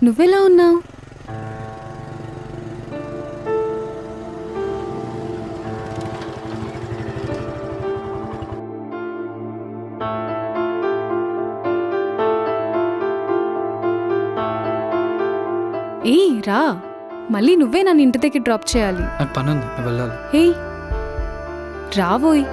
నువ్వెలా ఉన్నావు? ఏయ్ రా, మళ్ళీ నువ్వే నన్ను ఇంటి దగ్గర డ్రాప్ చేయాలి. నాకు పని ఉంది, నేను వెళ్ళాలి. ఏయ్ రావోయ్.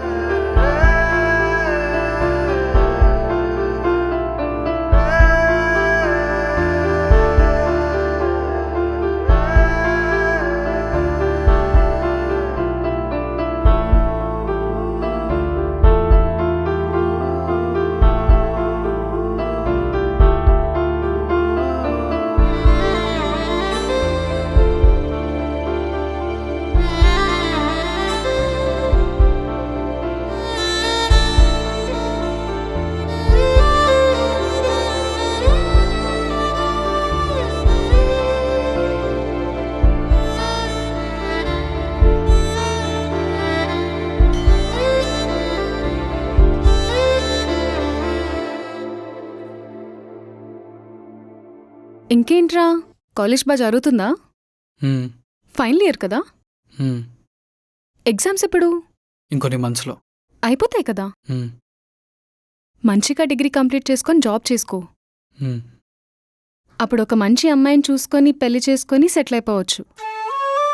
ఇంకేంట్రా, కాలేజ్ బాగా జరుగుతుందా? ఫైనల్ ఇయర్ కదా, ఎగ్జామ్స్ ఎప్పుడు? ఇంకొన్ని మంత్స్లో అయిపోతాయి కదా. మంచిగా డిగ్రీ కంప్లీట్ చేసుకొని జాబ్ చేసుకో. అప్పుడు ఒక మంచి అమ్మాయిని చూసుకొని పెళ్లి చేసుకొని సెటిల్ అయిపోవచ్చు.